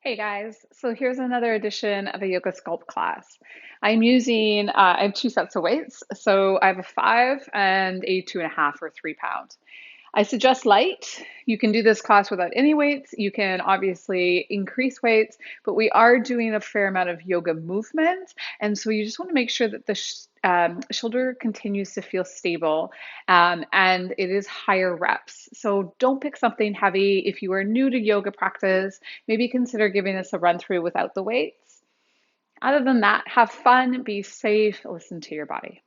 Hey guys, so here's another edition of a yoga sculpt class. I have two sets of weights. So I have a 5 and a 2.5 or 3 pound. I suggest light. You can do this class without any weights. You can obviously increase weights, but we are doing a fair amount of yoga movement. And so you just want to make sure that the shoulder continues to feel stable, and it is higher reps. So don't pick something heavy. If you are new to yoga practice, maybe consider giving this a run through without the weights. Other than that, have fun, be safe, listen to your body.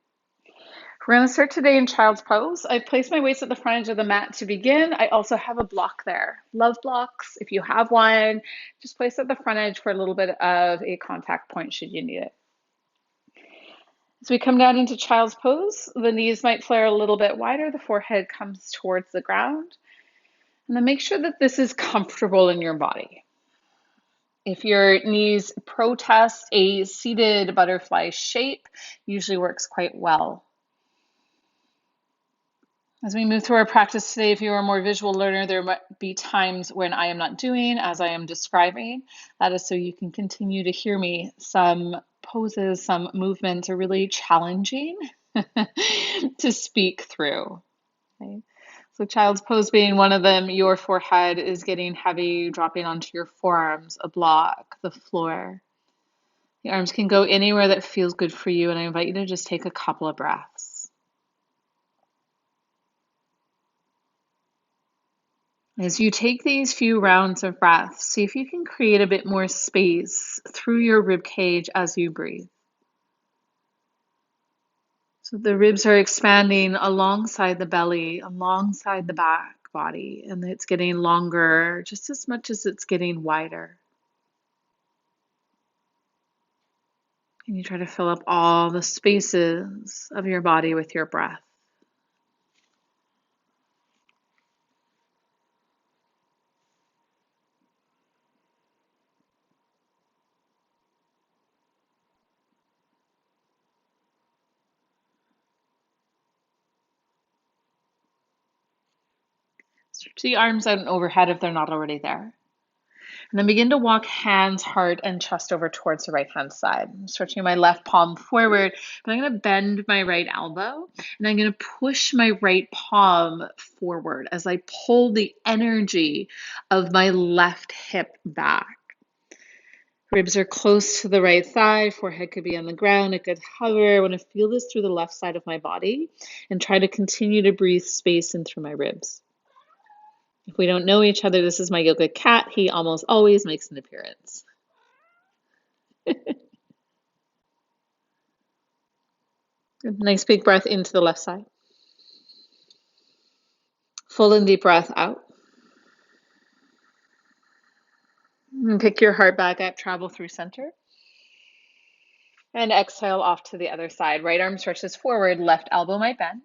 We're going to start today in child's pose. I've placed my weights at the front edge of the mat to begin. I also have a block there. Love blocks, if you have one, just place it at the front edge for a little bit of a contact point should you need it. As we come down into child's pose, the knees might flare a little bit wider, the forehead comes towards the ground. And then make sure that this is comfortable in your body. If your knees protest, a seated butterfly shape usually works quite well. As we move through our practice today, if you're a more visual learner, there might be times when I am not doing as I am describing. That is so you can continue to hear me. Some poses, some movements are really challenging to speak through. Okay. So child's pose being one of them, your forehead is getting heavy, dropping onto your forearms, a block, the floor. The arms can go anywhere that feels good for you, and I invite you to just take a couple of breaths. As you take these few rounds of breath, see if you can create a bit more space through your rib cage as you breathe. So the ribs are expanding alongside the belly, alongside the back body, and it's getting longer just as much as it's getting wider. And you try to fill up all the spaces of your body with your breath. Stretch the arms out and overhead if they're not already there. And then begin to walk hands, heart, and chest over towards the right-hand side. I'm stretching my left palm forward, but I'm going to bend my right elbow, and I'm going to push my right palm forward as I pull the energy of my left hip back. Ribs are close to the right thigh, forehead could be on the ground, it could hover. I want to feel this through the left side of my body and try to continue to breathe space in through my ribs. If we don't know each other, this is my yoga cat. He almost always makes an appearance. Nice big breath into the left side. Full and deep breath out. And pick your heart back up, travel through center. And exhale off to the other side. Right arm stretches forward, left elbow might bend.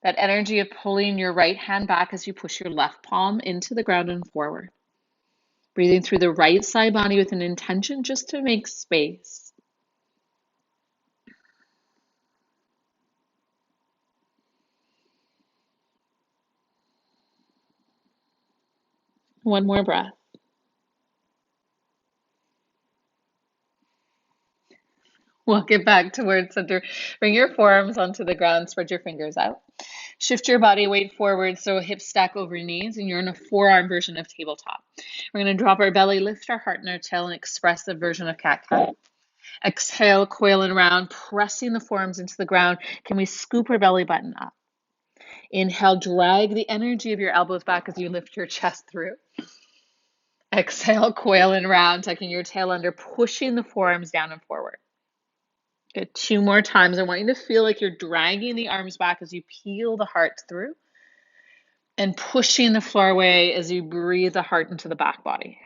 That energy of pulling your right hand back as you push your left palm into the ground and forward. Breathing through the right side body with an intention just to make space. One more breath. Walk it back towards center. Bring your forearms onto the ground, spread your fingers out. Shift your body weight forward so hips stack over knees, and you're in a forearm version of tabletop. We're going to drop our belly, lift our heart and our tail, and express the version of cat-cow. Exhale, coil and round, pressing the forearms into the ground. Can we scoop our belly button up? Inhale, drag the energy of your elbows back as you lift your chest through. Exhale, coil and round, tucking your tail under, pushing the forearms down and forward. Good. 2 more times. I want you to feel like you're dragging the arms back as you peel the heart through and pushing the floor away as you breathe the heart into the back body.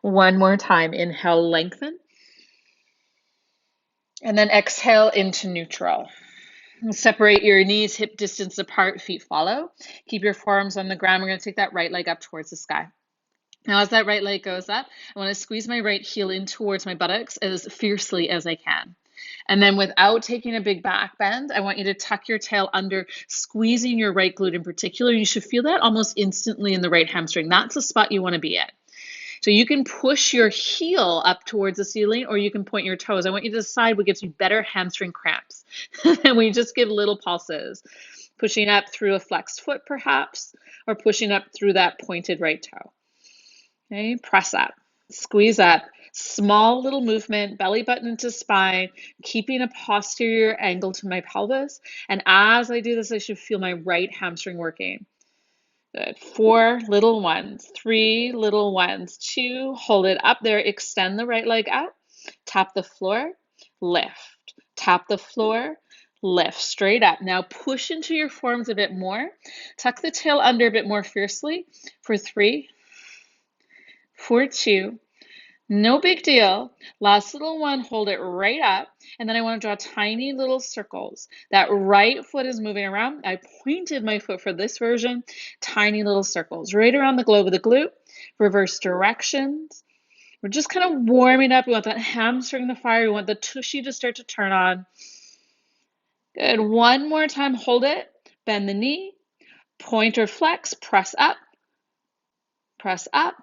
1 more time. Inhale, lengthen. And then exhale into neutral. Separate your knees hip distance apart, feet follow. Keep your forearms on the ground. We're going to take that right leg up towards the sky. Now, as that right leg goes up, I want to squeeze my right heel in towards my buttocks as fiercely as I can. And then without taking a big back bend, I want you to tuck your tail under, squeezing your right glute in particular. You should feel that almost instantly in the right hamstring. That's the spot you want to be at. So you can push your heel up towards the ceiling or you can point your toes. I want you to decide what gives you better hamstring cramps. And we just give little pulses, pushing up through a flexed foot perhaps, or pushing up through that pointed right toe. Okay, press up, squeeze up, small little movement, belly button into spine, keeping a posterior angle to my pelvis. And as I do this, I should feel my right hamstring working. Good. 4 little ones, 3 little ones, 2, hold it up there, extend the right leg out, tap the floor, lift, tap the floor, lift, straight up. Now push into your forearms a bit more, tuck the tail under a bit more fiercely for 3, for 2, no big deal. Last little one, hold it right up. And then I want to draw tiny little circles. That right foot is moving around. I pointed my foot for this version. Tiny little circles right around the globe of the glute. Reverse directions. We're just kind of warming up. We want that hamstring to fire. We want the tushy to start to turn on. Good. One more time. Hold it. Bend the knee. Point or flex. Press up. Press up.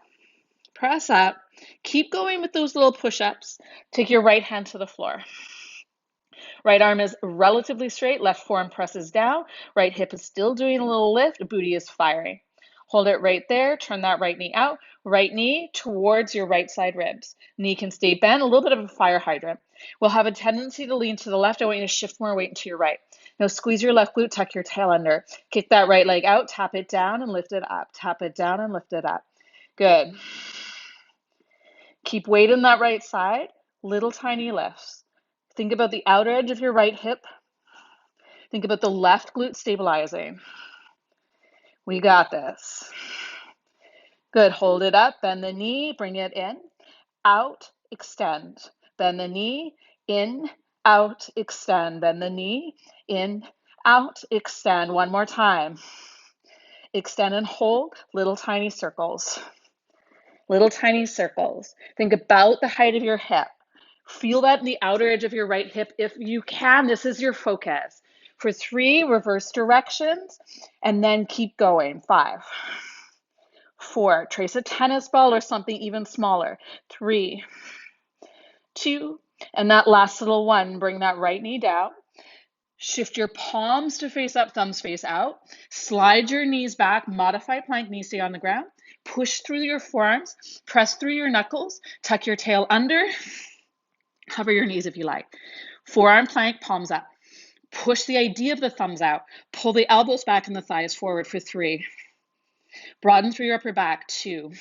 Press up. Keep going with those little push-ups. Take your right hand to the floor. Right arm is relatively straight. Left forearm presses down. Right hip is still doing a little lift. Booty is firing. Hold it right there. Turn that right knee out. Right knee towards your right side ribs. Knee can stay bent. A little bit of a fire hydrant. We'll have a tendency to lean to the left. I want you to shift more weight into your right. Now squeeze your left glute. Tuck your tail under. Kick that right leg out. Tap it down and lift it up. Tap it down and lift it up. Good. Keep weight in that right side, little tiny lifts. Think about the outer edge of your right hip. Think about the left glute stabilizing. We got this. Good, hold it up, bend the knee, bring it in, out, extend. Bend the knee, in, out, extend. Bend the knee, in, out, extend. One more time. Extend and hold, little tiny circles. Little tiny circles. Think about the height of your hip. Feel that in the outer edge of your right hip. If you can, this is your focus. For 3, reverse directions, and then keep going. 5, 4, trace a tennis ball or something even smaller. 3, 2, and that last little one, bring that right knee down. Shift your palms to face up, thumbs face out. Slide your knees back, modified plank, knees stay on the ground. Push through your forearms, press through your knuckles, tuck your tail under, cover your knees if you like. Forearm plank, palms up. Push the idea of the thumbs out. Pull the elbows back and the thighs forward for 3. Broaden through your upper back, 2.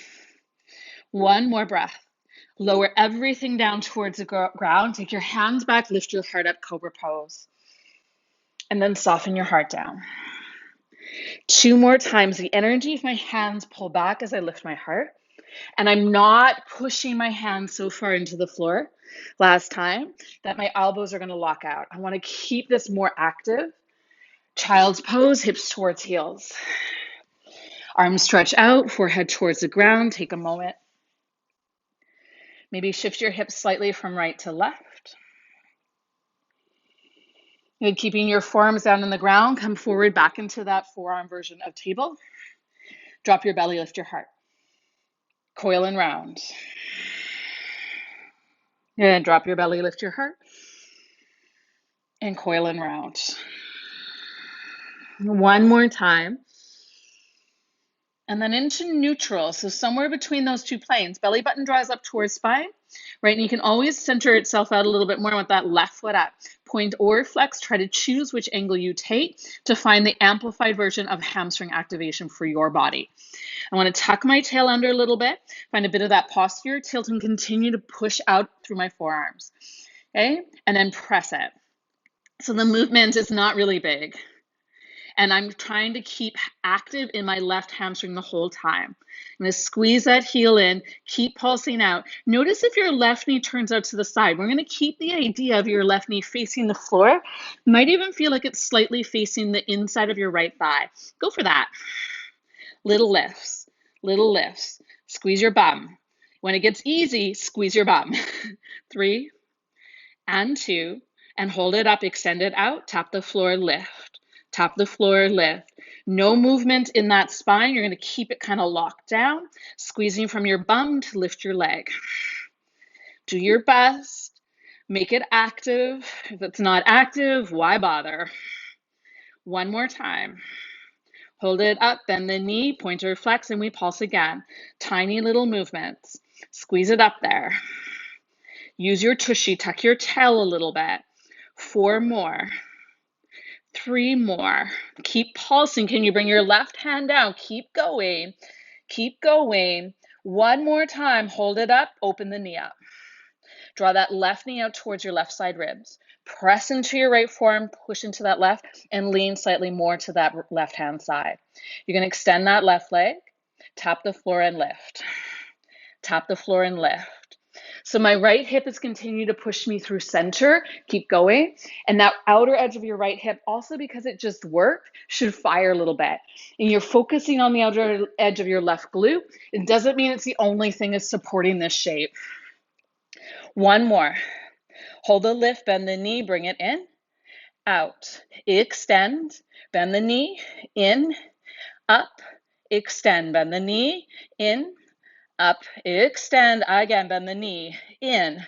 One more breath. Lower everything down towards the ground. Take your hands back, lift your heart up, cobra pose. And then soften your heart down. 2 more times. The energy of my hands pull back as I lift my heart. And I'm not pushing my hands so far into the floor last time that my elbows are going to lock out. I want to keep this more active. Child's pose, hips towards heels. Arms stretch out, forehead towards the ground. Take a moment. Maybe shift your hips slightly from right to left. Good. Keeping your forearms down on the ground, come forward back into that forearm version of table. Drop your belly, lift your heart. Coil and round. And drop your belly, lift your heart. And coil and round. One more time. And then into neutral. So somewhere between those 2 planes, belly button draws up towards spine, right? And you can always center itself out a little bit more with that left foot up. Point or flex, try to choose which angle you take to find the amplified version of hamstring activation for your body. I want to tuck my tail under a little bit, find a bit of that posterior tilt and continue to push out through my forearms. Okay, and then press it. So the movement is not really big. And I'm trying to keep active in my left hamstring the whole time. I'm going to squeeze that heel in, keep pulsing out. Notice if your left knee turns out to the side. We're going to keep the idea of your left knee facing the floor. Might even feel like it's slightly facing the inside of your right thigh. Go for that. Little lifts, little lifts. Squeeze your bum. When it gets easy, squeeze your bum. 3 and 2, and hold it up, extend it out, tap the floor, lift. Tap the floor, lift. No movement in that spine. You're going to keep it kind of locked down, squeezing from your bum to lift your leg. Do your best. Make it active. If it's not active, why bother? One more time. Hold it up, bend the knee, pointer flex, and we pulse again. Tiny little movements. Squeeze it up there. Use your tushy, tuck your tail a little bit. 4 more. 3 more. Keep pulsing. Can you bring your left hand down? Keep going. Keep going. One more time. Hold it up. Open the knee up. Draw that left knee out towards your left side ribs. Press into your right forearm, push into that left, and lean slightly more to that left hand side. You're going to extend that left leg. Tap the floor and lift. Tap the floor and lift. So my right hip is continuing to push me through center. Keep going. And that outer edge of your right hip, also because it just worked, should fire a little bit. And you're focusing on the outer edge of your left glute. It doesn't mean it's the only thing that's supporting this shape. One more. Hold the lift, bend the knee, bring it in, out. Extend, bend the knee, in, up, extend, bend the knee, in, up, extend, again, bend the knee, in,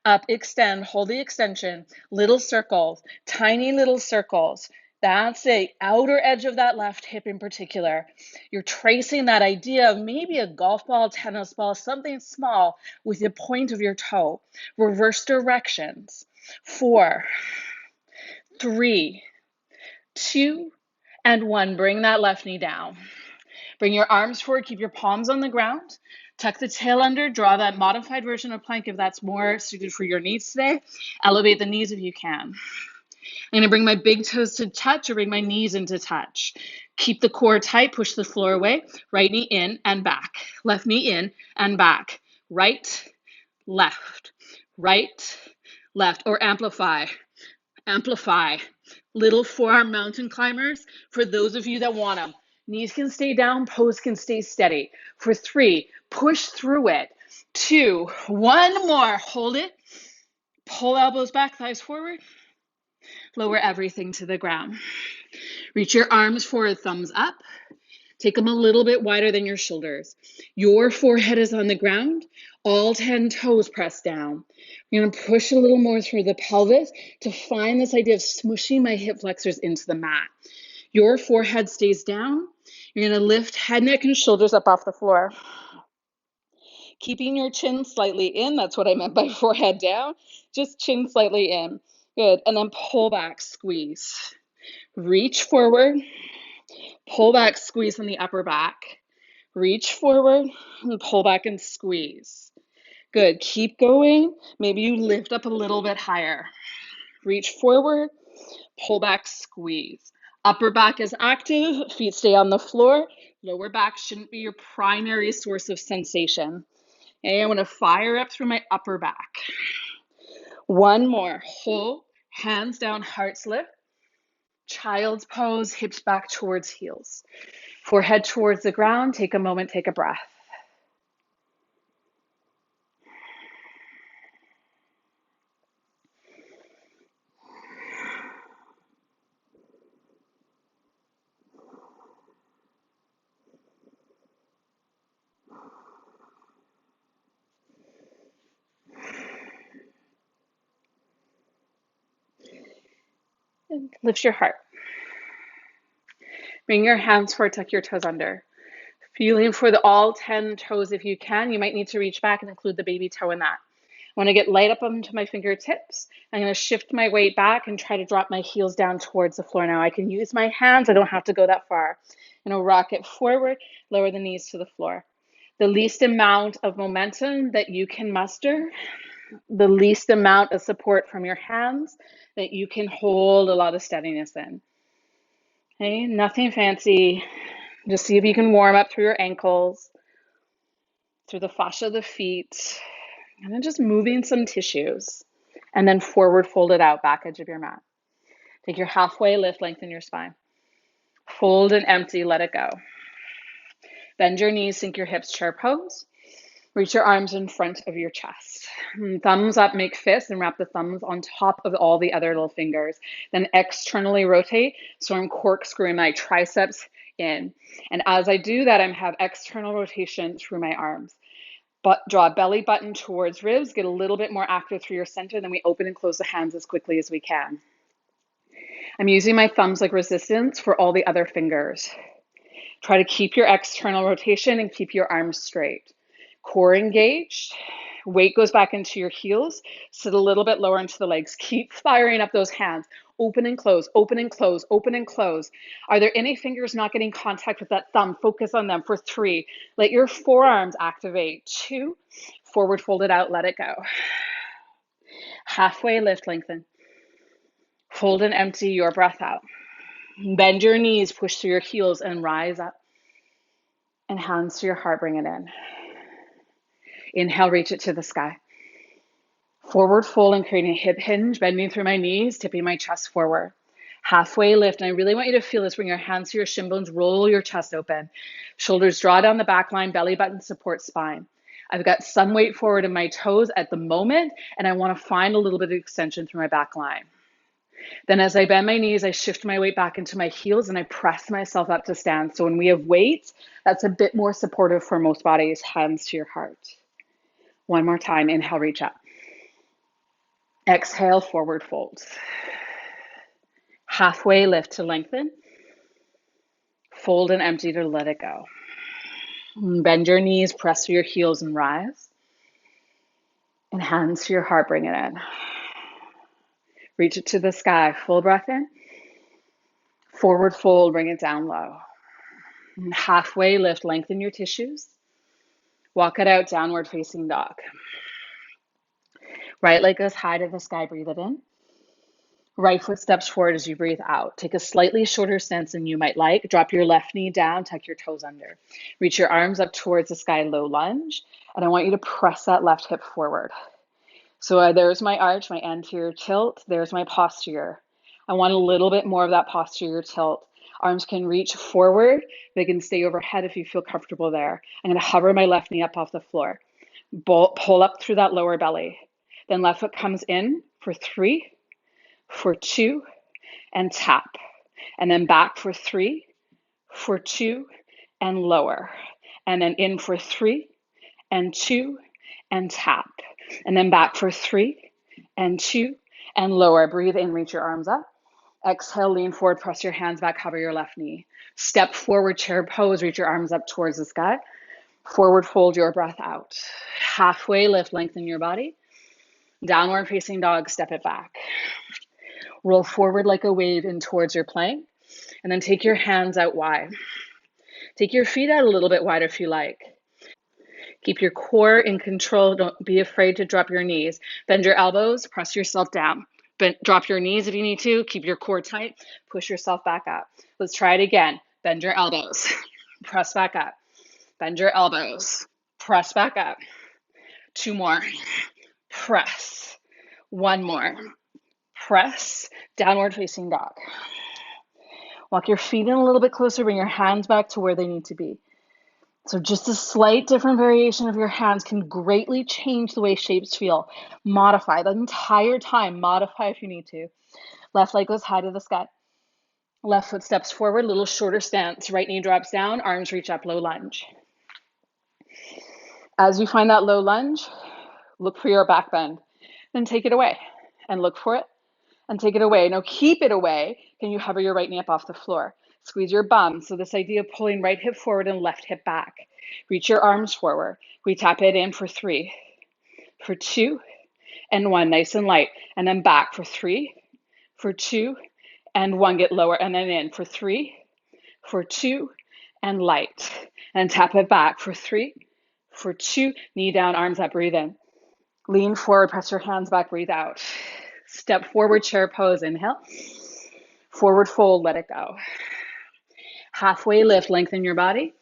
up, extend, hold the extension, little circles, tiny little circles. That's the outer edge of that left hip in particular. You're tracing that idea of maybe a golf ball, tennis ball, something small with the point of your toe. Reverse directions. 4, 3, 2, and 1. Bring that left knee down. Bring your arms forward, keep your palms on the ground. Tuck the tail under, draw that modified version of plank if that's more suited for your needs today. Elevate the knees if you can. I'm going to bring my big toes to touch or bring my knees into touch. Keep the core tight, push the floor away. Right knee in and back. Left knee in and back. Right, left, right, left, or amplify. Amplify. Little forearm mountain climbers for those of you that want them. Knees can stay down, pose can stay steady. For 3, push through it. 2, 1 more. Hold it. Pull elbows back, thighs forward. Lower everything to the ground. Reach your arms forward, thumbs up. Take them a little bit wider than your shoulders. Your forehead is on the ground. All 10 toes press down. I'm going to push a little more through the pelvis to find this idea of smushing my hip flexors into the mat. Your forehead stays down. You're going to lift head, neck, and shoulders up off the floor. Keeping your chin slightly in. That's what I meant by forehead down. Just chin slightly in. Good. And then pull back, squeeze. Reach forward. Pull back, squeeze in the upper back. Reach forward and pull back and squeeze. Good. Keep going. Maybe you lift up a little bit higher. Reach forward, pull back, squeeze. Upper back is active, feet stay on the floor. Lower back shouldn't be your primary source of sensation. Okay, I want to fire up through my upper back. 1 more. Hold, hands down, hearts lift. Child's pose, hips back towards heels. Forehead towards the ground. Take a moment, take a breath. And lift your heart. Bring your hands forward, tuck your toes under. Feeling for all 10 toes if you can. You might need to reach back and include the baby toe in that. I want to get light up onto my fingertips. I'm going to shift my weight back and try to drop my heels down towards the floor now. I can use my hands. I don't have to go that far. I'm going to rock it forward, lower the knees to the floor. The least amount of momentum that you can muster, the least amount of support from your hands that you can hold a lot of steadiness in. Okay, nothing fancy. Just see if you can warm up through your ankles, through the fascia of the feet, and then just moving some tissues. And then forward, fold it out, back edge of your mat. Take your halfway lift, lengthen your spine. Fold and empty, let it go. Bend your knees, sink your hips, chair pose. Reach your arms in front of your chest. Thumbs up, make fists, and wrap the thumbs on top of all the other little fingers. Then externally rotate, so I'm corkscrewing my triceps in. And as I do that, I have external rotation through my arms. But draw a belly button towards ribs, get a little bit more active through your center, then we open and close the hands as quickly as we can. I'm using my thumbs like resistance for all the other fingers. Try to keep your external rotation and keep your arms straight. Core engaged. Weight goes back into your heels. Sit a little bit lower into the legs. Keep firing up those hands. Open and close, open and close, open and close. Are there any fingers not getting contact with that thumb? Focus on them for 3. Let your forearms activate. 2. Forward fold it out, let it go. Halfway lift, lengthen. Fold and empty your breath out. Bend your knees, push through your heels and rise up. And hands to your heart, bring it in. Inhale, reach it to the sky. Forward fold and creating a hip hinge, bending through my knees, tipping my chest forward. Halfway lift, and I really want you to feel this. Bring your hands to your shin bones, roll your chest open. Shoulders draw down the back line, belly button support spine. I've got some weight forward in my toes at the moment, and I want to find a little bit of extension through my back line. Then as I bend my knees, I shift my weight back into my heels and I press myself up to stand. So when we have weights, that's a bit more supportive for most bodies. Hands to your heart. One more time, inhale, reach up. Exhale, forward fold. Halfway lift to lengthen. Fold and empty to let it go. Bend your knees, press through your heels and rise. And hands to your heart, bring it in. Reach it to the sky, full breath in. Forward fold, bring it down low. And halfway lift, lengthen your tissues. Walk it out, downward facing dog. Right leg goes high to the sky, breathe it in. Right foot steps forward as you breathe out. Take a slightly shorter stance than you might like. Drop your left knee down, tuck your toes under. Reach your arms up towards the sky, low lunge. And I want you to press that left hip forward. So there's my arch, my anterior tilt. There's my posterior. I want a little bit more of that posterior tilt. Arms can reach forward. They can stay overhead if you feel comfortable there. I'm going to hover my left knee up off the floor. Pull up through that lower belly. Then left foot comes in for 3, for 2, and tap. And then back for 3, for 2, and lower. And then in for 3, and 2, and tap. And then back for 3, and 2, and lower. Breathe in, reach your arms up. Exhale, lean forward, press your hands back, hover your left knee. Step forward, chair pose, reach your arms up towards the sky. Forward fold your breath out. Halfway lift, lengthen your body. Downward facing dog, step it back. Roll forward like a wave in towards your plank. And then take your hands out wide. Take your feet out a little bit wide if you like. Keep your core in control. Don't be afraid to drop your knees. Bend your elbows, press yourself down. Drop your knees if you need to. Keep your core tight. Push yourself back up. Let's try it again. Bend your elbows. Press back up. Bend your elbows. Press back up. 2 more. Press. 1 more. Press. Downward facing dog. Walk your feet in a little bit closer. Bring your hands back to where they need to be. So just a slight different variation of your hands can greatly change the way shapes feel. Modify the entire time. Modify if you need to. Left leg goes high to the sky. Left foot steps forward, little shorter stance. Right knee drops down, arms reach up, low lunge. As you find that low lunge, look for your back bend. Then take it away and look for it and take it away. Now keep it away. Can you hover your right knee up off the floor? Squeeze your bum. So this idea of pulling right hip forward and left hip back. Reach your arms forward. We tap it in for 3, for 2, and 1. Nice and light. And then back for 3, for 2, and 1. Get lower. And then in for 3, for 2, and light. And tap it back for 3, for 2. Knee down, arms up, breathe in. Lean forward, press your hands back, breathe out. Step forward, chair pose, inhale. Forward fold, let it go. Halfway lift, lengthen your body.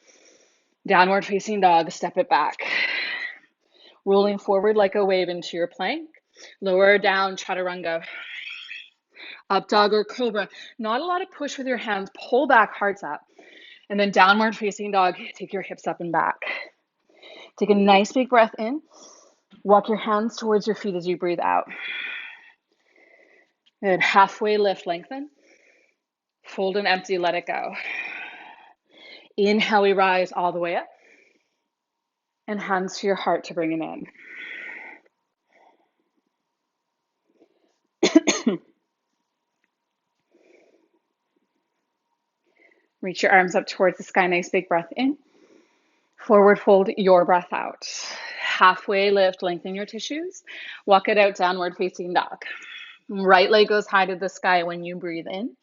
Downward facing dog, step it back. Rolling forward like a wave into your plank. Lower down, chaturanga. Up dog or cobra. Not a lot of push with your hands. Pull back, hearts up. And then downward facing dog, take your hips up and back. Take a nice big breath in. Walk your hands towards your feet as you breathe out. Good. Halfway lift, lengthen. Fold and empty, let it go. Inhale, we rise all the way up. And hands to your heart to bring it in. Reach your arms up towards the sky. Nice big breath in. Forward fold your breath out. Halfway lift, lengthen your tissues. Walk it out, downward facing dog. Right leg goes high to the sky when you breathe in.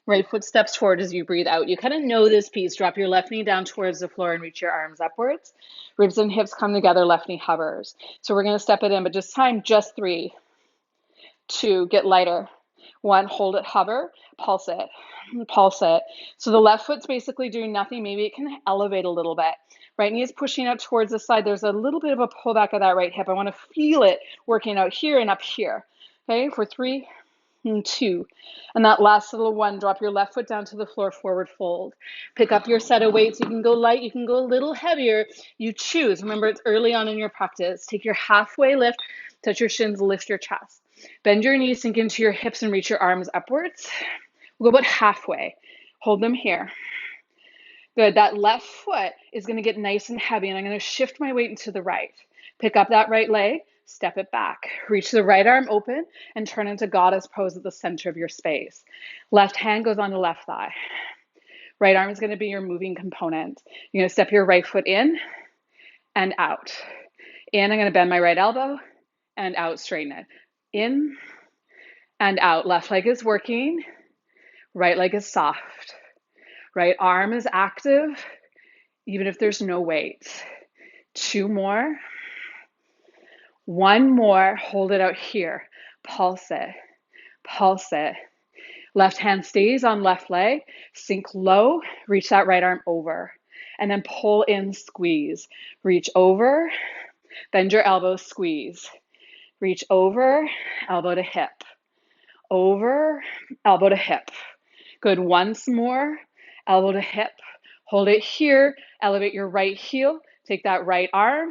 Right foot steps forward as you breathe out. You kind of know this piece. Drop your left knee down towards the floor and reach your arms upwards. Ribs and hips come together, left knee hovers. So we're going to step it in, but just 3, 2, get lighter. 1, hold it, hover, pulse it, pulse it. So the left foot's basically doing nothing. Maybe it can elevate a little bit. Right knee is pushing out towards the side. There's a little bit of a pullback of that right hip. I want to feel it working out here and up here. Okay, for 3 and 2. And that last little 1, drop your left foot down to the floor, forward fold. Pick up your set of weights. You can go light, you can go a little heavier. You choose. Remember, it's early on in your practice. Take your halfway lift, touch your shins, lift your chest. Bend your knees, sink into your hips, and reach your arms upwards. We'll go about halfway. Hold them here. Good. That left foot is going to get nice and heavy, and I'm going to shift my weight into the right. Pick up that right leg, step it back. Reach the right arm open and turn into goddess pose at the center of your space. Left hand goes on the left thigh. Right arm is going to be your moving component. You're going to step your right foot in and out. In, I'm going to bend my right elbow and out, straighten it. In and out. Left leg is working. Right leg is soft. Right arm is active, even if there's no weight. 2 more. 1 more. Hold it out here. Pulse it. Pulse it. Left hand stays on left leg. Sink low. Reach that right arm over. And then pull in, squeeze. Reach over. Bend your elbows, squeeze. Reach over, elbow to hip. Over, elbow to hip. Good. Once more, elbow to hip. Hold it here. Elevate your right heel. Take that right arm.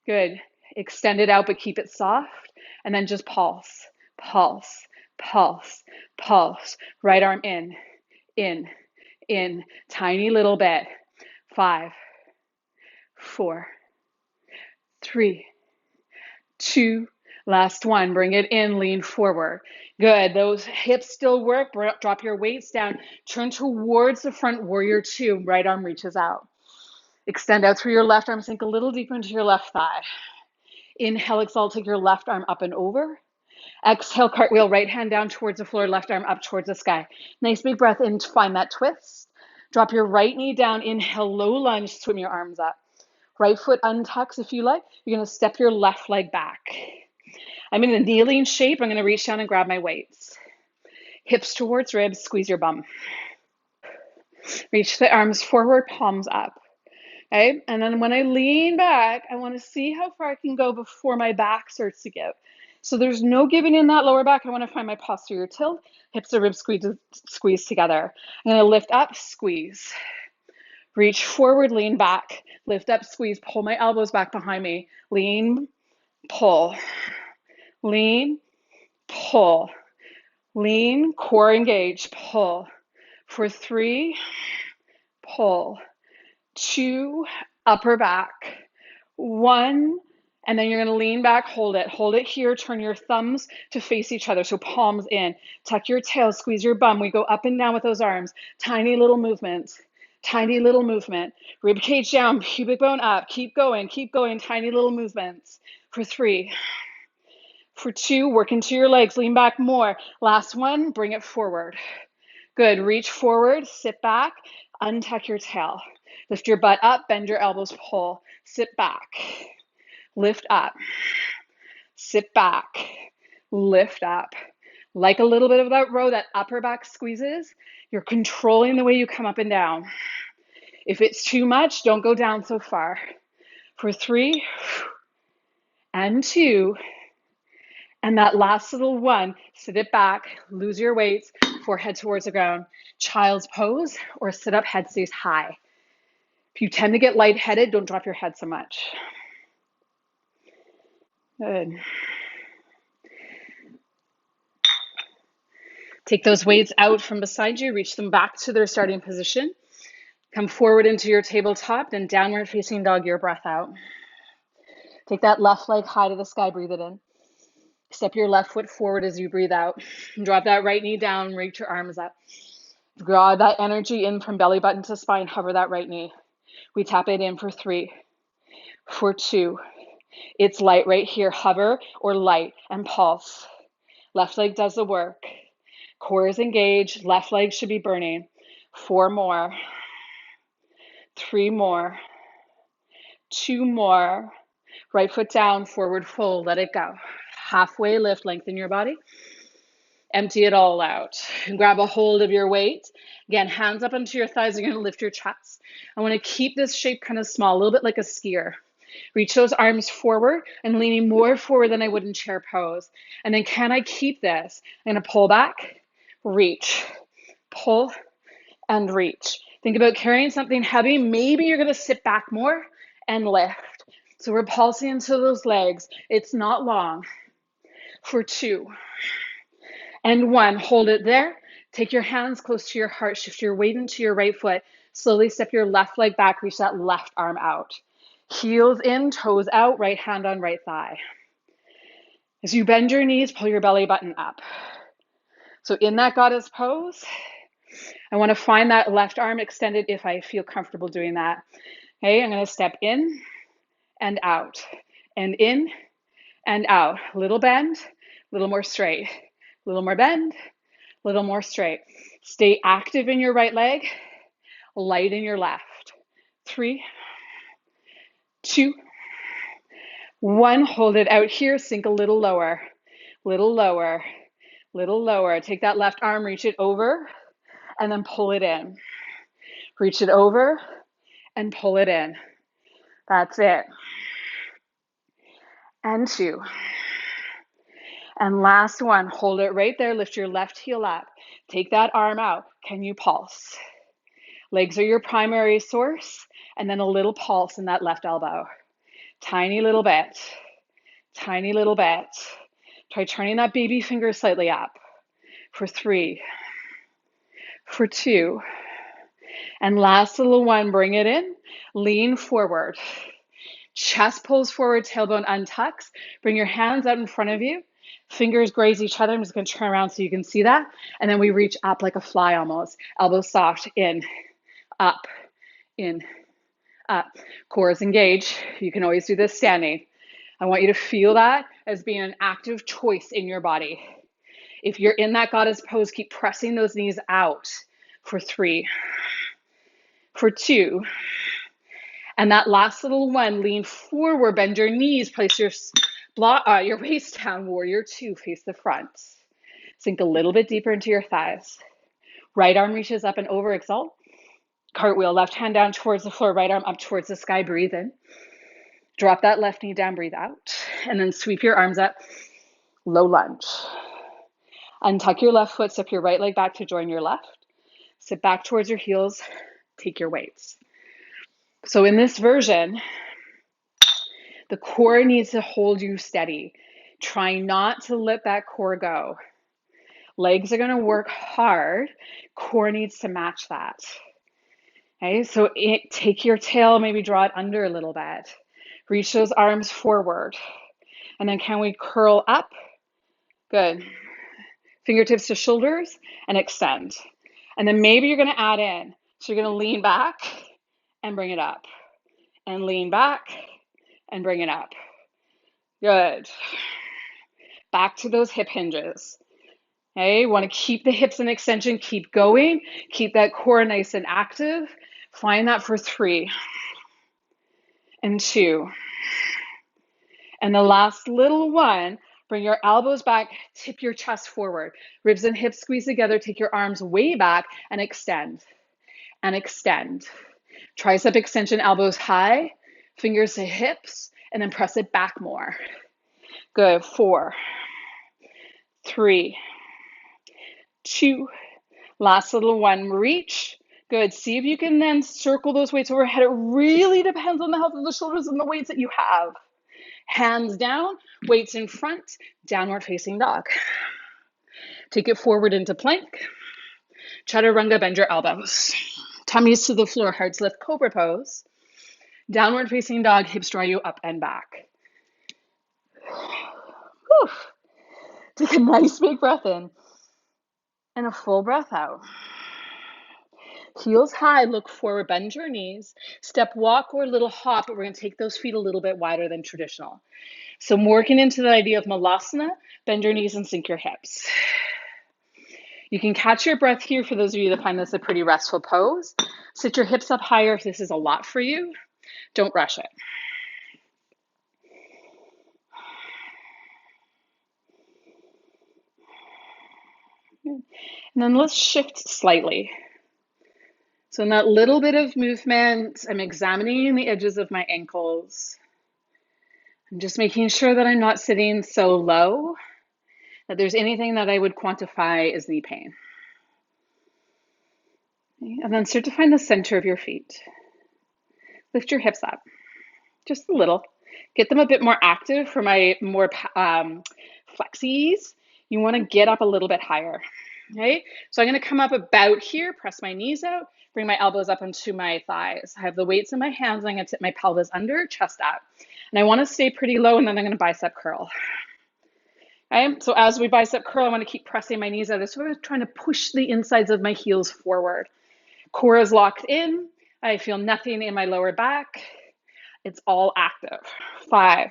Good. Extend it out, but keep it soft. And then just pulse, pulse, pulse, pulse. Right arm in, in. Tiny little bit. 5, 4, 3, 2, last 1. Bring it in, lean forward. Good. Those hips still work. Drop your weights down. Turn towards the front, warrior 2. Right arm reaches out. Extend out through your left arm. Sink a little deeper into your left thigh. Inhale, exhale, take your left arm up and over. Exhale, cartwheel, right hand down towards the floor, left arm up towards the sky. Nice big breath in to find that twist. Drop your right knee down. Inhale, low lunge, swim your arms up. Right foot untucks if you like. You're going to step your left leg back. I'm in a kneeling shape. I'm going to reach down and grab my weights. Hips towards ribs, squeeze your bum. Reach the arms forward, palms up. Okay? And then when I lean back, I want to see how far I can go before my back starts to give. So there's no giving in that lower back. I want to find my posterior tilt. Hips to ribs squeeze together. I'm going to lift up, squeeze. Reach forward, lean back. Lift up, squeeze. Pull my elbows back behind me. Lean, pull. Lean, pull. Lean, core engage, pull. For 3, pull. 2, upper back. 1, and then you're going to lean back, hold it. Hold it here. Turn your thumbs to face each other. So palms in. Tuck your tail, squeeze your bum. We go up and down with those arms. Tiny little movements. Tiny little movement. Rib cage down, pubic bone up. Keep going, keep going. Tiny little movements. For 3. For 2, work into your legs. Lean back more. Last 1, bring it forward. Good. Reach forward, sit back, untuck your tail. Lift your butt up, bend your elbows, pull. Sit back. Lift up. Sit back. Lift up. Like a little bit of that row, that upper back squeezes. You're controlling the way you come up and down. If it's too much, don't go down so far. For 3 and 2. And that last little 1, sit it back, lose your weights, forehead towards the ground. Child's pose or sit up, head stays high. If you tend to get lightheaded, don't drop your head so much. Good. Take those weights out from beside you, reach them back to their starting position. Come forward into your tabletop, then downward facing dog, your breath out. Take that left leg high to the sky, breathe it in. Step your left foot forward as you breathe out. Drop that right knee down, reach your arms up. Draw that energy in from belly button to spine, hover that right knee. We tap it in for 3, for 2. It's light right here, hover or light and pulse. Left leg does the work. Core is engaged, left leg should be burning. 4 more, 3 more, 2 more. Right foot down, forward fold, let it go. Halfway lift, lengthen your body. Empty it all out. Grab a hold of your weight. Again, hands up onto your thighs. You're going to lift your chest. I want to keep this shape kind of small, a little bit like a skier. Reach those arms forward and leaning more forward than I would in chair pose. And then can I keep this? I'm going to pull back, reach, pull, and reach. Think about carrying something heavy. Maybe you're going to sit back more and lift. So we're pulsing into those legs. It's not long. For 2 and 1, hold it there. Take your hands close to your heart. Shift your weight into your right foot. Slowly step your left leg back. Reach that left arm out. Heels in, toes out, right hand on right thigh. As you bend your knees, pull your belly button up. So in that goddess pose, I want to find that left arm extended if I feel comfortable doing that. Okay, I'm going to step in and out, and in and out. Little bend, little more straight, little more bend, little more straight. Stay active in your right leg, light in your left. 3, 2, 1. Hold it out here, sink a little lower, little lower, little lower. Take that left arm, reach it over, and then pull it in. Reach it over and pull it in. That's it. And 2. And last one, hold it right there. Lift your left heel up. Take that arm out. Can you pulse? Legs are your primary source, and then a little pulse in that left elbow. Tiny little bit. Tiny little bit. Try turning that baby finger slightly up. For 3. For 2. And last little one, bring it in. Lean forward. Chest pulls forward, tailbone untucks. Bring your hands out in front of you. Fingers graze each other. I'm just going to turn around so you can see that. And then we reach up like a fly almost. Elbows soft, in, up, in, up. Core is engaged. You can always do this standing. I want you to feel that as being an active choice in your body. If you're in that goddess pose, keep pressing those knees out. For 3, for 2, and that last little one, lean forward, bend your knees, place your waist down, warrior 2, face the front. Sink a little bit deeper into your thighs. Right arm reaches up and over, exalt. Cartwheel, left hand down towards the floor, right arm up towards the sky, breathe in. Drop that left knee down, breathe out. And then sweep your arms up, low lunge. Untuck your left foot, step your right leg back to join your left. Sit back towards your heels, take your weights. So in this version, the core needs to hold you steady. Try not to let that core go. Legs are going to work hard. Core needs to match that. Okay, so take your tail, maybe draw it under a little bit. Reach those arms forward. And then can we curl up? Good. Fingertips to shoulders and extend. And then maybe you're going to add in. So you're going to lean back and bring it up. And lean back and bring it up. Good. Back to those hip hinges. Okay, want to keep the hips in extension, keep going, keep that core nice and active. Find that for 3 and 2. And the last little one, bring your elbows back, tip your chest forward. Ribs and hips squeeze together, take your arms way back and extend. And extend. Tricep extension, elbows high, fingers to hips, and then press it back more. Good. 4, 3, 2. Last little one, reach, Good. See if you can then circle those weights overhead. It really depends on the health of the shoulders and the weights that you have. Hands down, weights in front, downward facing dog. Take it forward into plank. Chaturanga, bend your elbows. Tummies to the floor, hearts lift, cobra pose. Downward facing dog, hips draw you up and back. Whew. Take a nice big breath in and a full breath out. Heels high, look forward, bend your knees. Step walk or little hop, but we're going to take those feet a little bit wider than traditional. So I'm working into the idea of malasana, bend your knees and sink your hips. You can catch your breath here for those of you that find this a pretty restful pose. Sit your hips up higher if this is a lot for you. Don't rush it. And then let's shift slightly. So in that little bit of movement, I'm examining the edges of my ankles. I'm just making sure that I'm not sitting so low that there's anything that I would quantify as knee pain. Okay. And then start to find the center of your feet. Lift your hips up, just a little. Get them a bit more active for my more flexies. You want to get up a little bit higher. Okay, so I'm going to come up about here, press my knees out, bring my elbows up into my thighs. I have the weights in my hands. I'm going to tip my pelvis under, chest up. And I want to stay pretty low, and then I'm going to bicep curl. Okay, so as we bicep curl, I want to keep pressing my knees out. This way I'm trying to push the insides of my heels forward. Core is locked in. I feel nothing in my lower back. It's all active. 5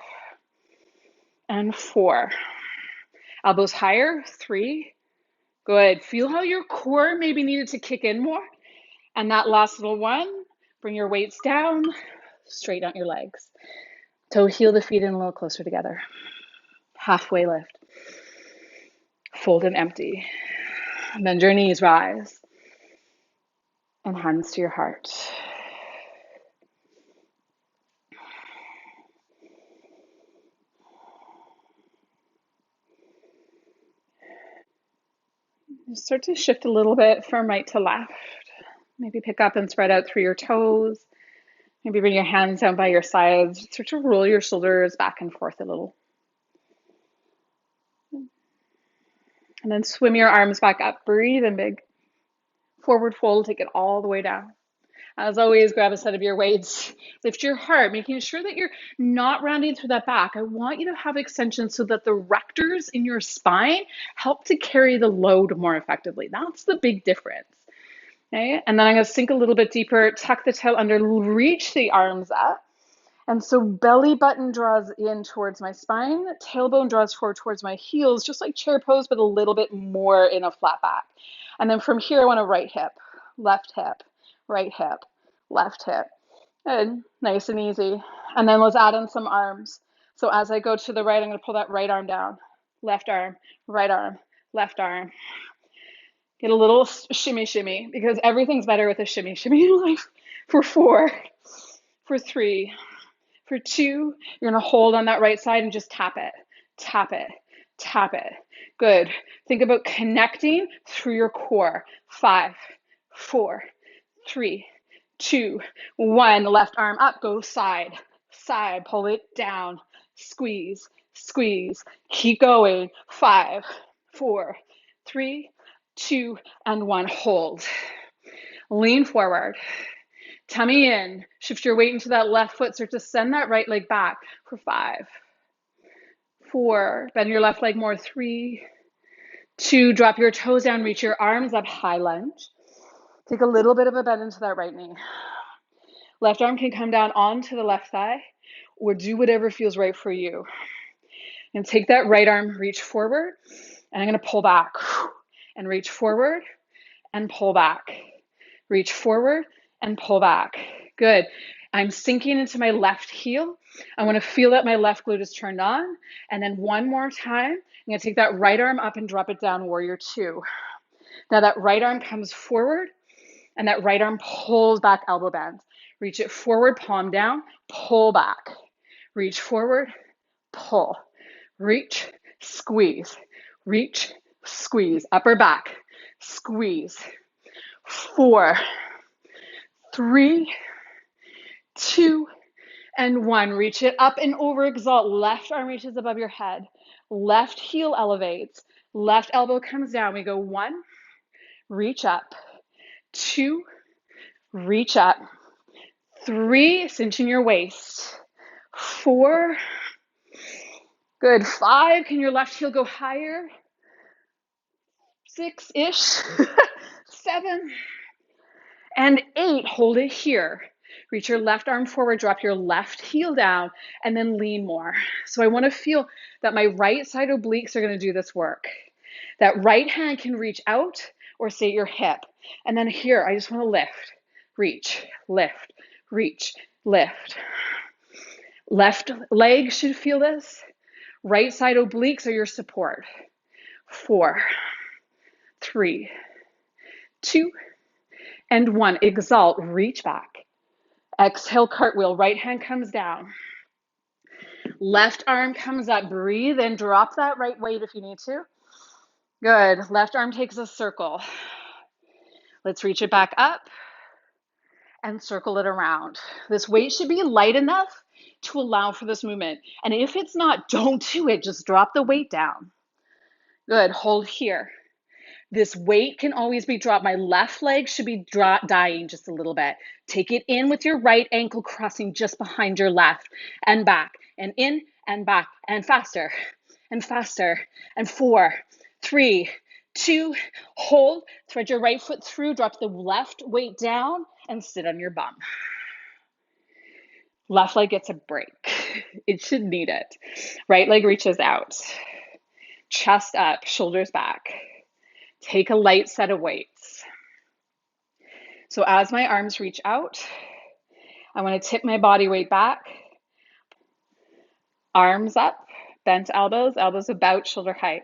and 4. Elbows higher. 3. Good. Feel how your core maybe needed to kick in more. And that last little one, bring your weights down, straighten out your legs. Toe heel the feet in a little closer together. Halfway lift. Fold and empty. Bend your knees, rise. And hands to your heart. Start to shift a little bit from right to left. Maybe pick up and spread out through your toes. Maybe bring your hands down by your sides. Start to roll your shoulders back and forth a little. And then swim your arms back up. Breathe in big. Forward fold, take it all the way down. As always, grab a set of your weights. Lift your heart, making sure that you're not rounding through that back. I want you to have extension so that the rectors in your spine help to carry the load more effectively. That's the big difference. Okay, and then I'm going to sink a little bit deeper, tuck the tail under, reach the arms up. And so belly button draws in towards my spine, tailbone draws forward towards my heels, just like chair pose, but a little bit more in a flat back. And then from here, I want a right hip, left hip, right hip, left hip. Good, nice and easy. And then let's add in some arms. So as I go to the right, I'm going to pull that right arm down, left arm, right arm, left arm. Get a little shimmy, shimmy, because everything's better with a shimmy, shimmy in life. For 4, for 3, for 2, you're going to hold on that right side and just tap it, tap it, tap it. Good. Think about connecting through your core. 5, 4, 3, 2, 1. Left arm up, go side, side, pull it down, squeeze, squeeze. Keep going. 5, 4, 3, 2, and 1. Hold. Lean forward. Tummy in. Shift your weight into that left foot. Start to send that right leg back for 5, 4. Bend your left leg more. 3, 2. Drop your toes down. Reach your arms up. High lunge. Take a little bit of a bend into that right knee. Left arm can come down onto the left thigh or do whatever feels right for you. And take that right arm, reach forward, and I'm going to pull back and reach forward and pull back. Reach forward and pull back. Good. I'm sinking into my left heel. I want to feel that my left glute is turned on. And then one more time, I'm going to take that right arm up and drop it down, warrior 2. Now that right arm comes forward and that right arm pulls back, elbow bend. Reach it forward, palm down, pull back. Reach forward, pull. Reach, squeeze. Reach, squeeze. Upper back, squeeze. 4, 3, 2, and 1. Reach it up and over, exalt. Left arm reaches above your head. Left heel elevates. Left elbow comes down. We go 1, reach up. 2, reach up. 3, cinching your waist. 4, good. 5, can your left heel go higher? 6-ish. 7, and 8, hold it here. Reach your left arm forward, drop your left heel down, and then lean more. So I want to feel that my right side obliques are going to do this work. That right hand can reach out or stay at your hip. And then here, I just want to lift, reach, reach, lift. Left leg should feel this. Right side obliques are your support. 4, 3, 2, and 1. Exalt, reach back. Exhale, cartwheel. Right hand comes down. Left arm comes up. Breathe and drop that right weight if you need to. Good. Left arm takes a circle. Let's reach it back up and circle it around. This weight should be light enough to allow for this movement. And if it's not, don't do it. Just drop the weight down. Good. Hold here. This weight can always be dropped. My left leg should be dying just a little bit. Take it in with your right ankle crossing just behind your left, and back and in and back and faster and faster. And 4, 3, 2, hold. Thread your right foot through, drop the left weight down and sit on your bum. Left leg gets a break. It should need it. Right leg reaches out. Chest up, shoulders back. Take a light set of weights. So as my arms reach out, I want to tip my body weight back. Arms up, bent elbows, elbows about shoulder height.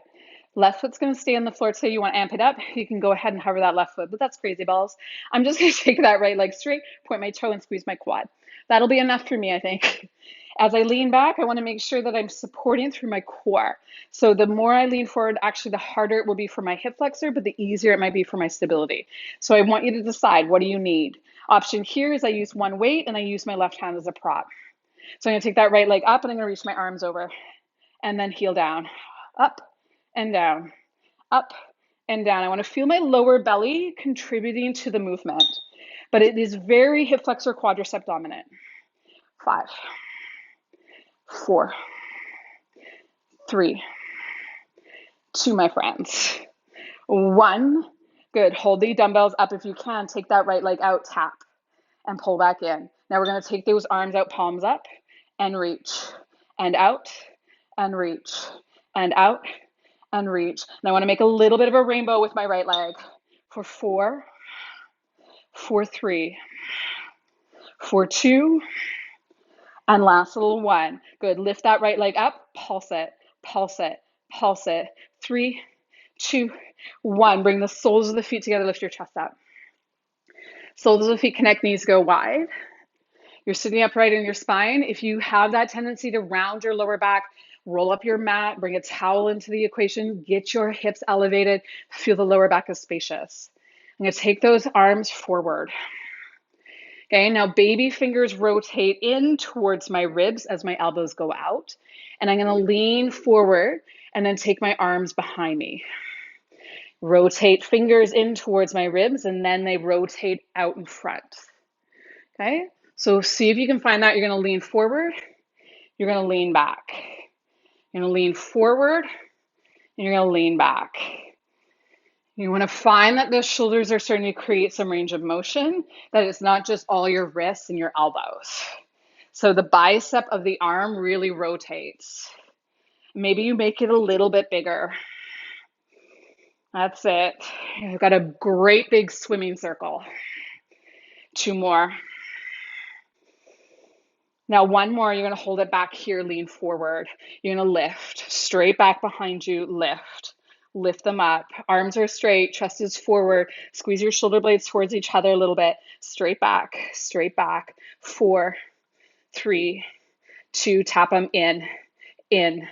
Left foot's going to stay on the floor. So you want to amp it up, you can go ahead and hover that left foot, but that's crazy balls. I'm just going to take that right leg straight, point my toe and squeeze my quad. That'll be enough for me, I think. As I lean back, I want to make sure that I'm supporting through my core. So the more I lean forward, actually the harder it will be for my hip flexor, but the easier it might be for my stability. So I want you to decide, what do you need? Option here is I use one weight and I use my left hand as a prop. So I'm going to take that right leg up and I'm going to reach my arms over and then heel down, up and down, up and down. I want to feel my lower belly contributing to the movement, but it is very hip flexor quadricep dominant. 5, 4, 3, 2, my friends. 1, good. Hold the dumbbells up if you can. Take that right leg out, tap, and pull back in. Now we're going to take those arms out, palms up, and reach, and out, and reach, and out, and reach. And I want to make a little bit of a rainbow with my right leg. For 4, for 3, for 2, and last little 1. Good. Lift that right leg up, pulse it, pulse it, pulse it. 3, 2, 1. Bring the soles of the feet together, lift your chest up. Soles of the feet connect, knees go wide. You're sitting upright in your spine. If you have that tendency to round your lower back, roll up your mat, bring a towel into the equation, get your hips elevated, feel the lower back is spacious. I'm going to take those arms forward. Okay, now baby fingers rotate in towards my ribs as my elbows go out. And I'm going to lean forward and then take my arms behind me. Rotate fingers in towards my ribs and then they rotate out in front. Okay, so see if you can find that. You're going to lean forward, you're going to lean back. You're going to lean forward and you're going to lean back. You want to find that the shoulders are starting to create some range of motion, that it's not just all your wrists and your elbows. So the bicep of the arm really rotates. Maybe you make it a little bit bigger. That's it. You've got a great big swimming circle. 2 more. Now 1 more, you're going to hold it back here, lean forward. You're going to lift, straight back behind you, lift. Lift them up. Arms are straight, chest is forward. Squeeze your shoulder blades towards each other a little bit. Straight back, straight back. 4, 3, 2, tap them in, in.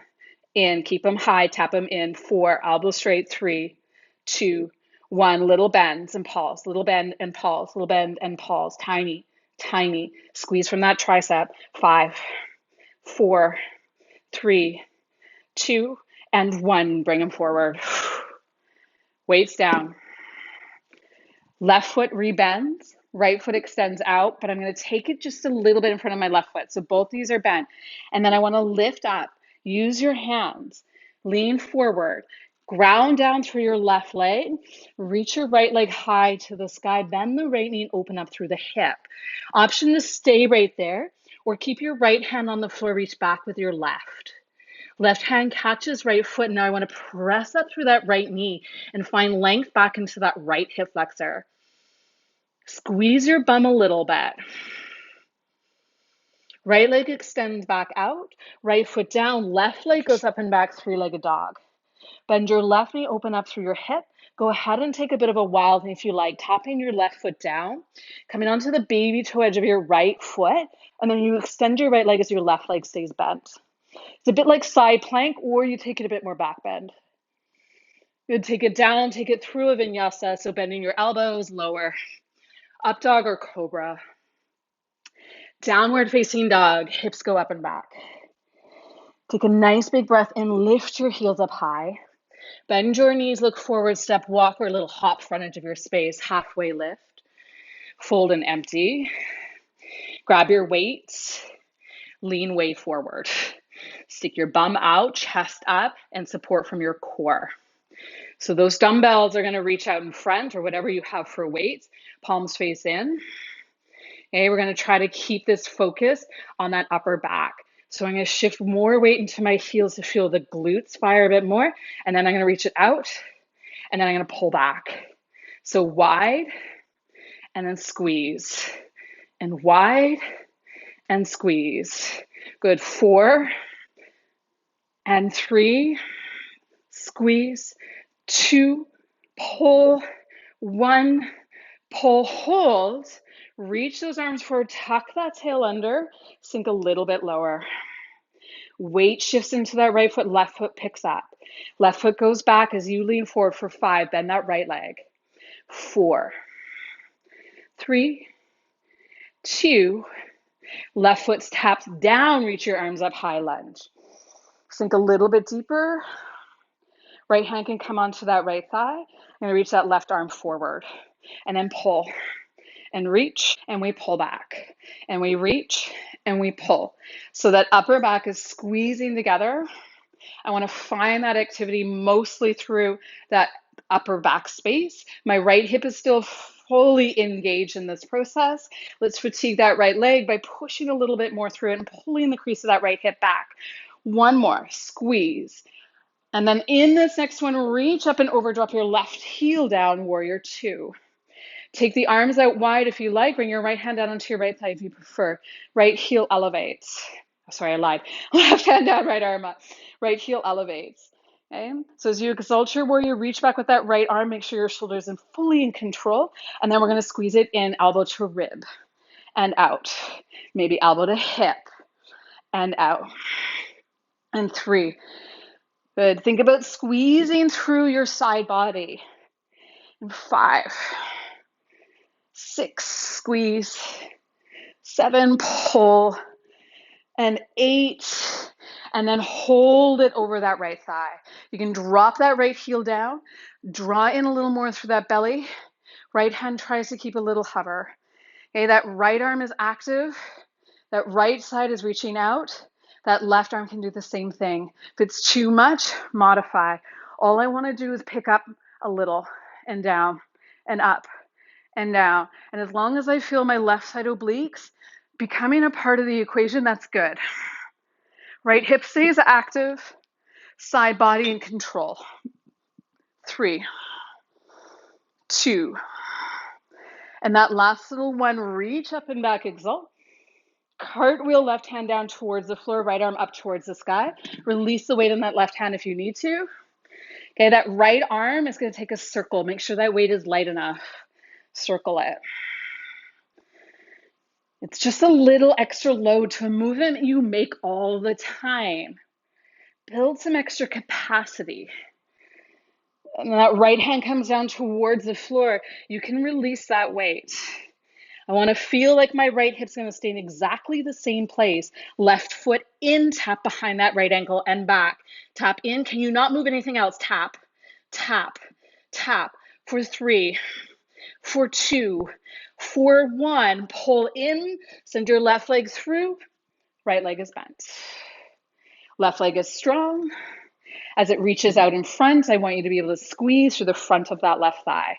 Keep them high, tap them in. 4, elbow straight. 3, 2, 1, little bends and pulse, little bend and pulse, little bend and pulse, tiny, tiny. Squeeze from that tricep. 5, 4, 3, 2, and 1. Bring them forward. Weights down. Left foot rebends, right foot extends out, but I'm going to take it just a little bit in front of my left foot. So both these are bent. And then I want to lift up. Use your hands. Lean forward. Ground down through your left leg. Reach your right leg high to the sky. Bend the right knee and open up through the hip. Option to stay right there or keep your right hand on the floor. Reach back with your left. Left hand catches right foot. Now I want to press up through that right knee and find length back into that right hip flexor. Squeeze your bum a little bit. Right leg extends back out. Right foot down. Left leg goes up and back, three-legged dog. Bend your left knee, open up through your hip. Go ahead and take a bit of a wild knee if you like. Tapping your left foot down. Coming onto the baby toe edge of your right foot. And then you extend your right leg as your left leg stays bent. It's a bit like side plank, or you take it a bit more back bend. Good. Take it down, take it through a vinyasa. So bending your elbows, lower. Up dog or cobra. Downward facing dog, hips go up and back. Take a nice big breath in, lift your heels up high. Bend your knees, look forward, step, walk, or a little hop front edge of your space, halfway lift. Fold and empty. Grab your weights, lean way forward. Stick your bum out, chest up, and support from your core. So those dumbbells are going to reach out in front or whatever you have for weights, palms face in. Okay, we're going to try to keep this focus on that upper back. So I'm going to shift more weight into my heels to feel the glutes fire a bit more. And then I'm going to reach it out. And then I'm going to pull back. So wide and then squeeze. And wide and squeeze. Good. 4 and 3. Squeeze. 2. Pull. 1. Pull. Hold. Reach those arms forward, tuck that tail under, sink a little bit lower. Weight shifts into that right foot, left foot picks up. Left foot goes back as you lean forward for 5, bend that right leg. 4, 3, 2, left foot taps down, reach your arms up, high lunge. Sink a little bit deeper. Right hand can come onto that right thigh. I'm gonna reach that left arm forward and then pull. And reach, and we pull back, and we reach, and we pull. So that upper back is squeezing together. I want to find that activity mostly through that upper back space. My right hip is still fully engaged in this process. Let's fatigue that right leg by pushing a little bit more through it and pulling the crease of that right hip back. One more, squeeze. And then in this next one, reach up and overdrop your left heel down, warrior 2. Take the arms out wide if you like. Bring your right hand down onto your right thigh if you prefer. Right heel elevates. Sorry, I lied. Left hand down, right arm up. Right heel elevates. Okay? So as you exalt your warrior, reach back with that right arm. Make sure your shoulders are fully in control. And then we're going to squeeze it in, elbow to rib and out. Maybe elbow to hip and out. And 3. Good. Think about squeezing through your side body. And 5. 6, squeeze. 7, pull. And 8, and then hold it over that right thigh. You can drop that right heel down, draw in a little more through that belly. Right hand tries to keep a little hover. Okay, that right arm is active. That right side is reaching out. That left arm can do the same thing. If it's too much, modify. All I want to do is pick up a little and down and up and down. And as long as I feel my left side obliques becoming a part of the equation, that's good. Right hip stays active, side body in control. 3, 2, and that last little one, reach up and back, exalt. Cartwheel left hand down towards the floor, right arm up towards the sky. Release the weight on that left hand if you need to. Okay, that right arm is going to take a circle. Make sure that weight is light enough. Circle it. It's just a little extra load to a movement you make all the time. Build some extra capacity. And that right hand comes down towards the floor. You can release that weight. I want to feel like my right hip's going to stay in exactly the same place. Left foot in, tap behind that right ankle and back. Tap in. Can you not move anything else? Tap, tap, tap. For 3, for 2, for 1. Pull in, send your left leg through. Right leg is bent. Left leg is strong. As it reaches out in front, I want you to be able to squeeze through the front of that left thigh.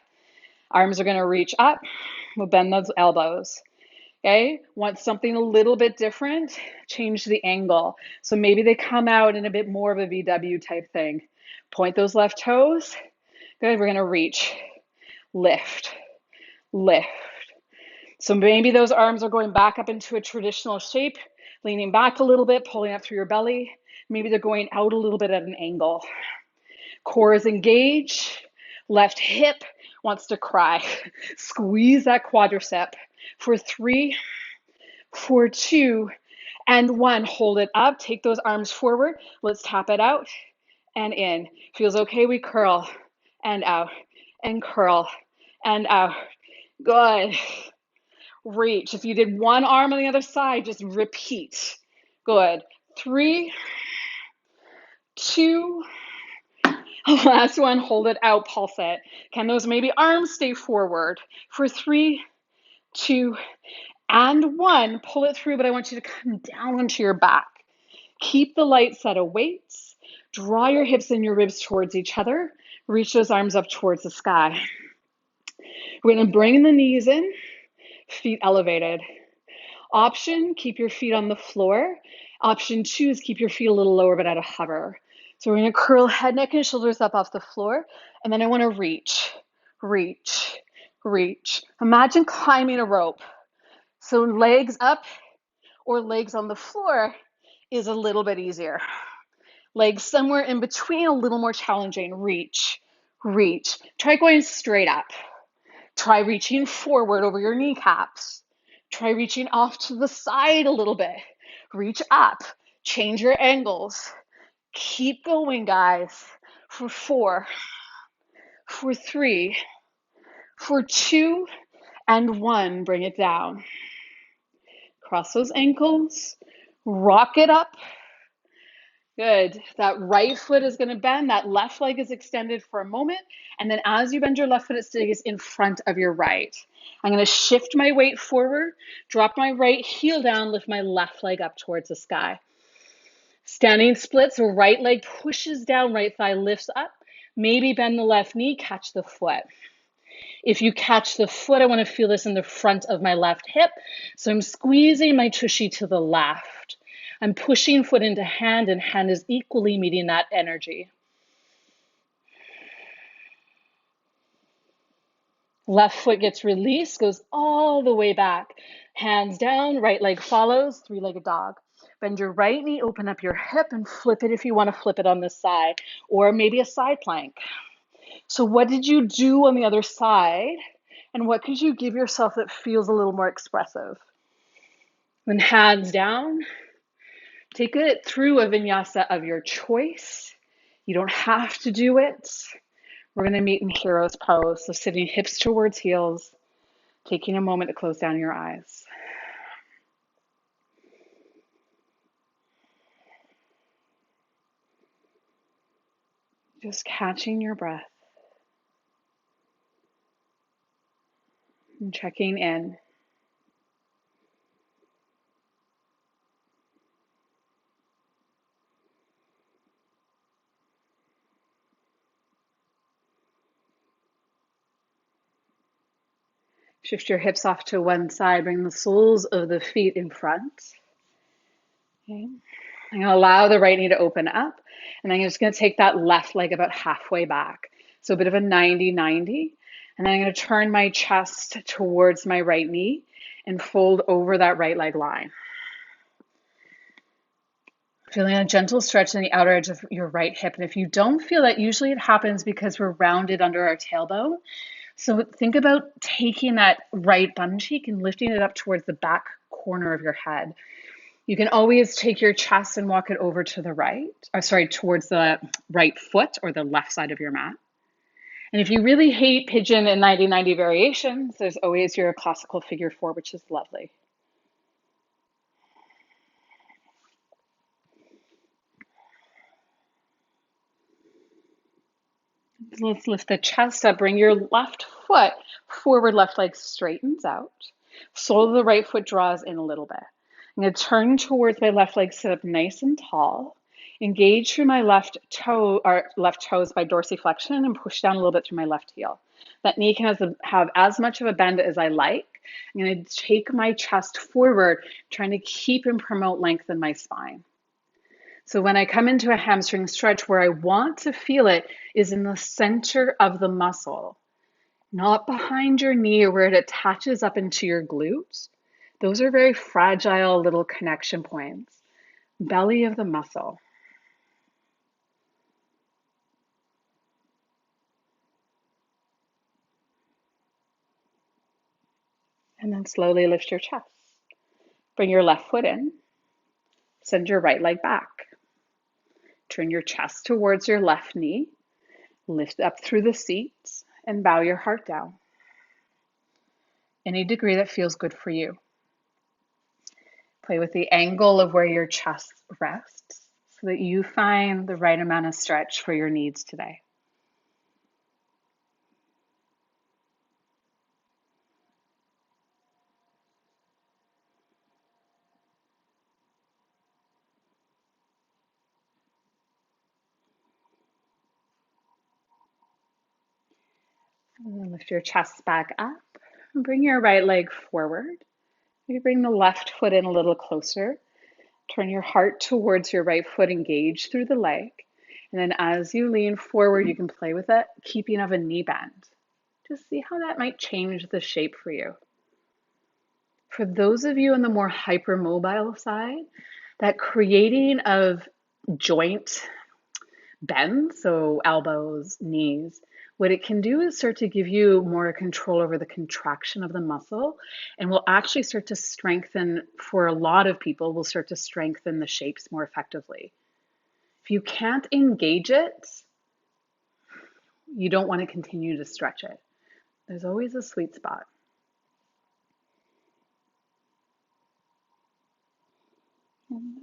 Arms are going to reach up. We'll bend those elbows. Okay, want something a little bit different? Change the angle. So maybe they come out in a bit more of a VW type thing. Point those left toes. Good, we're gonna reach, lift, lift. So maybe those arms are going back up into a traditional shape, leaning back a little bit, pulling up through your belly. Maybe they're going out a little bit at an angle. Core is engaged. Left hip wants to cry. Squeeze that quadricep. For 3, for 2, and 1. Hold it up. Take those arms forward. Let's tap it out and in. Feels okay. We curl and out and curl and out. Good. Reach. If you did one arm on the other side, just repeat. Good. 3, 2. Last one. Hold it out. Pulse it. Can those maybe arms stay forward? For 3, 2, and 1. Pull it through, but I want you to come down onto your back. Keep the light set of weights. Draw your hips and your ribs towards each other. Reach those arms up towards the sky. We're going to bring the knees in, feet elevated. Option, keep your feet on the floor. Option 2 is keep your feet a little lower but at a hover. So we're going to curl head, neck, and shoulders up off the floor. And then I want to reach, reach, reach. Imagine climbing a rope. So legs up or legs on the floor is a little bit easier. Legs somewhere in between, a little more challenging. Reach, reach. Try going straight up. Try reaching forward over your kneecaps. Try reaching off to the side a little bit. Reach up. Change your angles. Keep going, guys. For 4, for 3, for 2, and 1. Bring it down. Cross those ankles. Rock it up. Good. That right foot is going to bend. That left leg is extended for a moment. And then as you bend your left foot, it stays in front of your right. I'm going to shift my weight forward, drop my right heel down, lift my left leg up towards the sky. Standing splits, right leg pushes down, right thigh lifts up. Maybe bend the left knee, catch the foot. If you catch the foot, I want to feel this in the front of my left hip. So I'm squeezing my tushy to the left. I'm pushing foot into hand, and hand is equally meeting that energy. Left foot gets released, goes all the way back. Hands down, right leg follows, three-legged dog. Bend your right knee, open up your hip, and flip it if you want to flip it on this side, or maybe a side plank. So what did you do on the other side? And what could you give yourself that feels a little more expressive? Then hands down. Take it through a vinyasa of your choice. You don't have to do it. We're going to meet in hero's pose. So sitting hips towards heels, taking a moment to close down your eyes. Just catching your breath and checking in. Shift your hips off to one side, bring the soles of the feet in front. Okay. I'm going to allow the right knee to open up, and I'm just going to take that left leg about halfway back. So a bit of a 90-90. And then I'm going to turn my chest towards my right knee and fold over that right leg line. Feeling a gentle stretch in the outer edge of your right hip. And if you don't feel that, usually it happens because we're rounded under our tailbone. So think about taking that right bum cheek and lifting it up towards the back corner of your head. You can always take your chest and walk it over to the right, towards the right foot or the left side of your mat. And if you really hate pigeon and 90-90 variations, there's always your classical figure four, which is lovely. Let's lift the chest up. Bring your left foot forward, left leg straightens out. Sole of the right foot draws in a little bit. I'm going to turn towards my left leg, sit up nice and tall. Engage through my left toe or left toes by dorsiflexion and push down a little bit through my left heel. That knee can have as much of a bend as I like. I'm going to take my chest forward, trying to keep and promote length in my spine. So when I come into a hamstring stretch, where I want to feel it is in the center of the muscle, not behind your knee or where it attaches up into your glutes. Those are very fragile little connection points. Belly of the muscle. And then slowly lift your chest. Bring your left foot in. Send your right leg back. Turn your chest towards your left knee. Lift up through the seat and bow your heart down. Any degree that feels good for you. Play with the angle of where your chest rests so that you find the right amount of stretch for your needs today. And then lift your chest back up and bring your right leg forward. You bring the left foot in a little closer. Turn your heart towards your right foot, engage through the leg. And then as you lean forward, you can play with it, keeping of a knee bend. Just see how that might change the shape for you. For those of you on the more hypermobile side, that creating of joint bend, so elbows, knees, what it can do is start to give you more control over the contraction of the muscle and will actually start to strengthen, for a lot of people, will start to strengthen the shapes more effectively. If you can't engage it, you don't want to continue to stretch it. There's always a sweet spot.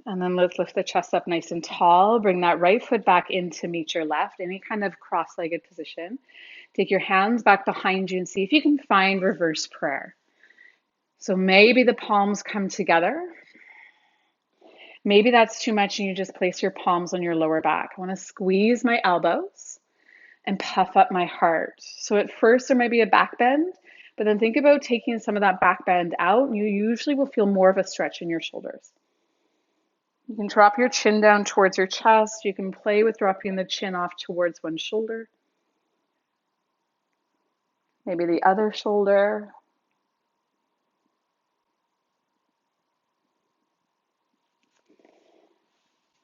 And then let's lift the chest up nice and tall. Bring that right foot back in to meet your left, any kind of cross-legged position. Take your hands back behind you and see if you can find reverse prayer. So maybe the palms come together. Maybe that's too much and you just place your palms on your lower back. I want to squeeze my elbows and puff up my heart. So at first there might be a back bend, but then think about taking some of that back bend out and you usually will feel more of a stretch in your shoulders. You can drop your chin down towards your chest. You can play with dropping the chin off towards one shoulder. Maybe the other shoulder.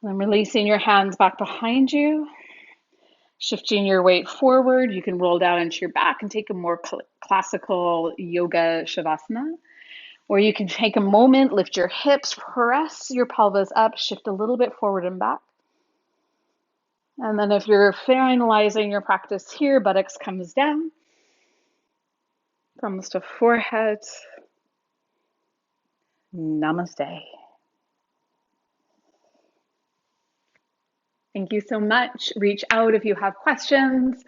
And releasing your hands back behind you. Shifting your weight forward. You can roll down into your back and take a more classical yoga shavasana. Or you can take a moment, lift your hips, press your pelvis up, shift a little bit forward and back. And then if you're finalizing your practice here, buttocks comes down, thumbs to forehead. Namaste. Thank you so much. Reach out if you have questions.